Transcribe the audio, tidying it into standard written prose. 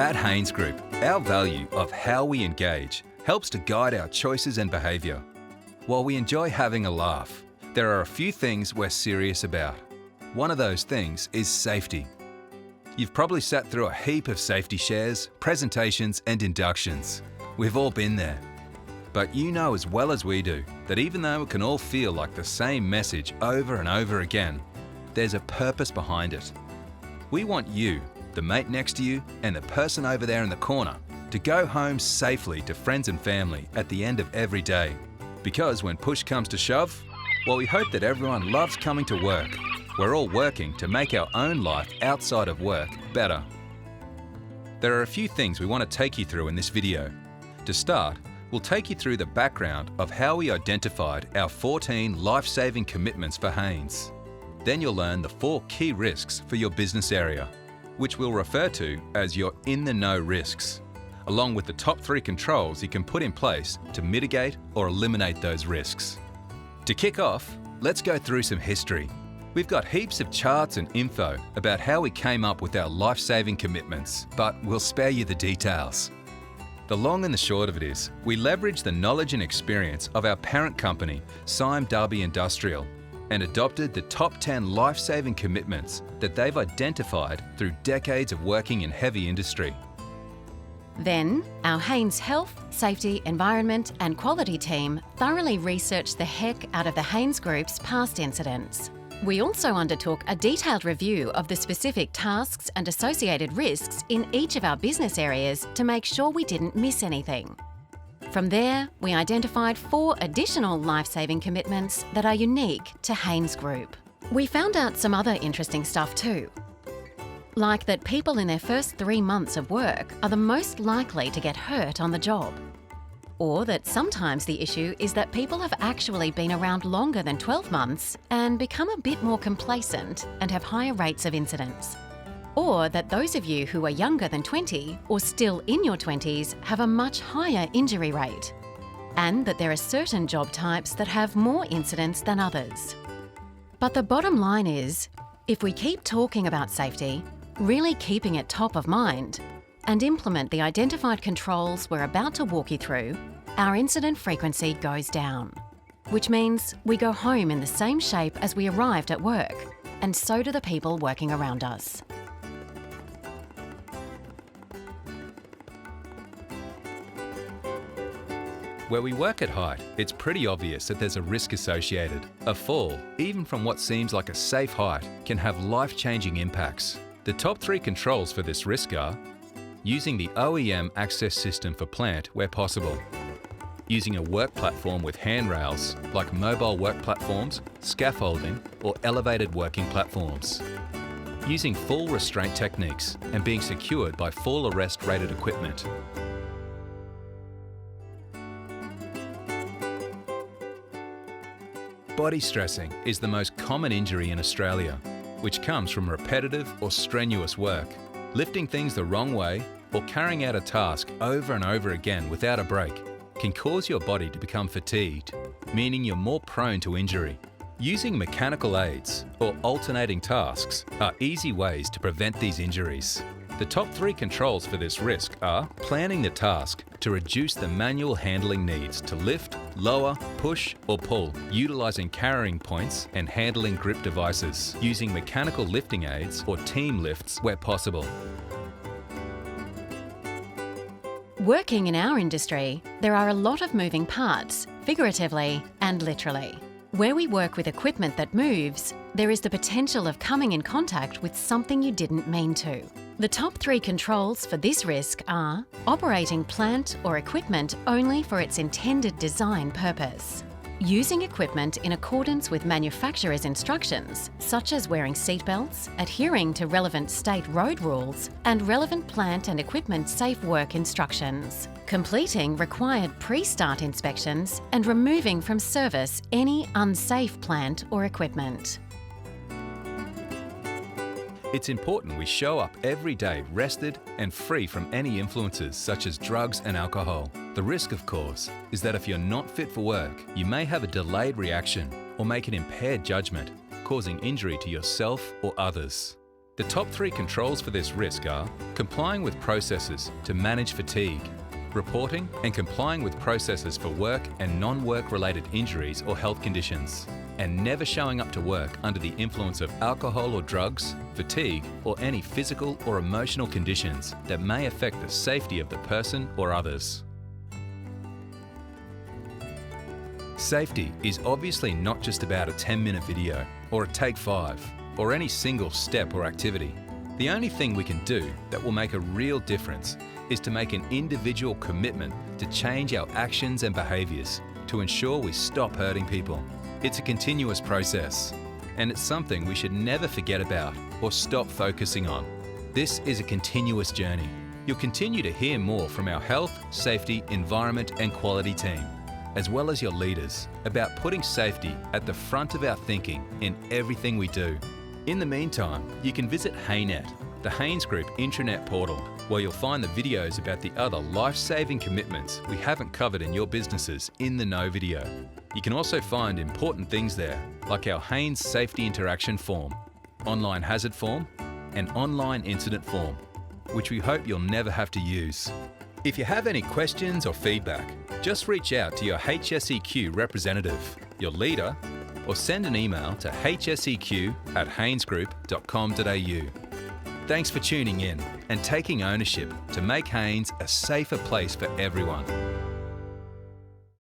At Haynes Group, our value of how we engage helps to guide our choices and behaviour. While we enjoy having a laugh, there are a few things we're serious about. One of those things is safety. You've probably sat through a heap of safety shares, presentations and inductions. We've all been there. But you know as well as we do that even though it can all feel like the same message over and over again, there's a purpose behind it. We want you, the mate next to you and the person over there in the corner, to go home safely to friends and family at the end of every day. Because when push comes to shove, well, we hope that everyone loves coming to work. We're all working to make our own life outside of work better. There are a few things we want to take you through in this video. To start, we'll take you through the background of how we identified our 14 life-saving commitments for Haynes. Then you'll learn the 4 key risks for your business area, which we'll refer to as your in-the-know risks, along with the top 3 controls you can put in place to mitigate or eliminate those risks. To kick off, let's go through some history. We've got heaps of charts and info about how we came up with our life-saving commitments, but we'll spare you the details. The long and the short of it is, we leveraged the knowledge and experience of our parent company, Syme Darby Industrial, and adopted the top 10 life-saving commitments that they've identified through decades of working in heavy industry. Then, our Haynes Health, Safety, Environment and Quality team thoroughly researched the heck out of the Haynes Group's past incidents. We also undertook a detailed review of the specific tasks and associated risks in each of our business areas to make sure we didn't miss anything. From there, we identified 4 additional life-saving commitments that are unique to Haynes Group. We found out some other interesting stuff too, like that people in their first 3 months of work are the most likely to get hurt on the job. Or that sometimes the issue is that people have actually been around longer than 12 months and become a bit more complacent and have higher rates of incidents. Or that those of you who are younger than 20 or still in your 20s have a much higher injury rate. And that there are certain job types that have more incidents than others. But the bottom line is, if we keep talking about safety, really keeping it top of mind, and implement the identified controls we're about to walk you through, our incident frequency goes down. Which means we go home in the same shape as we arrived at work, and so do the people working around us. Where we work at height, it's pretty obvious that there's a risk associated. A fall, even from what seems like a safe height, can have life-changing impacts. The top 3 controls for this risk are using the OEM access system for plant where possible, using a work platform with handrails like mobile work platforms, scaffolding or elevated working platforms, using full restraint techniques and being secured by full arrest rated equipment. Body stressing is the most common injury in Australia, which comes from repetitive or strenuous work. Lifting things the wrong way or carrying out a task over and over again without a break can cause your body to become fatigued, meaning you're more prone to injury. Using mechanical aids or alternating tasks are easy ways to prevent these injuries. The top 3 controls for this risk are planning the task to reduce the manual handling needs to lift, lower, push or pull, utilising carrying points and handling grip devices, using mechanical lifting aids or team lifts where possible. Working in our industry, there are a lot of moving parts, figuratively and literally. Where we work with equipment that moves, there is the potential of coming in contact with something you didn't mean to. The top 3 controls for this risk are operating plant or equipment only for its intended design purpose, using equipment in accordance with manufacturer's instructions, such as wearing seatbelts, adhering to relevant state road rules, and relevant plant and equipment safe work instructions, completing required pre-start inspections, and removing from service any unsafe plant or equipment. It's important we show up every day rested and free from any influences such as drugs and alcohol. The risk, of course, is that if you're not fit for work, you may have a delayed reaction or make an impaired judgment, causing injury to yourself or others. The top 3 controls for this risk are complying with processes to manage fatigue, reporting and complying with processes for work and non-work related injuries or health conditions, and never showing up to work under the influence of alcohol or drugs, fatigue, or any physical or emotional conditions that may affect the safety of the person or others. Safety is obviously not just about a 10-minute video or a take 5 or any single step or activity. The only thing we can do that will make a real difference is to make an individual commitment to change our actions and behaviours to ensure we stop hurting people. It's a continuous process, and it's something we should never forget about or stop focusing on. This is a continuous journey. You'll continue to hear more from our health, safety, environment and quality team, as well as your leaders, about putting safety at the front of our thinking in everything we do. In the meantime, you can visit Haynet, the Haynes Group intranet portal, where you'll find the videos about the other life-saving commitments we haven't covered in your businesses in the Know video. You can also find important things there, like our Haynes Safety Interaction Form, Online Hazard Form, and Online Incident Form, which we hope you'll never have to use. If you have any questions or feedback, just reach out to your HSEQ representative, your leader, or send an email to hseq@haynesgroup.com.au. Thanks for tuning in and taking ownership to make Haynes a safer place for everyone.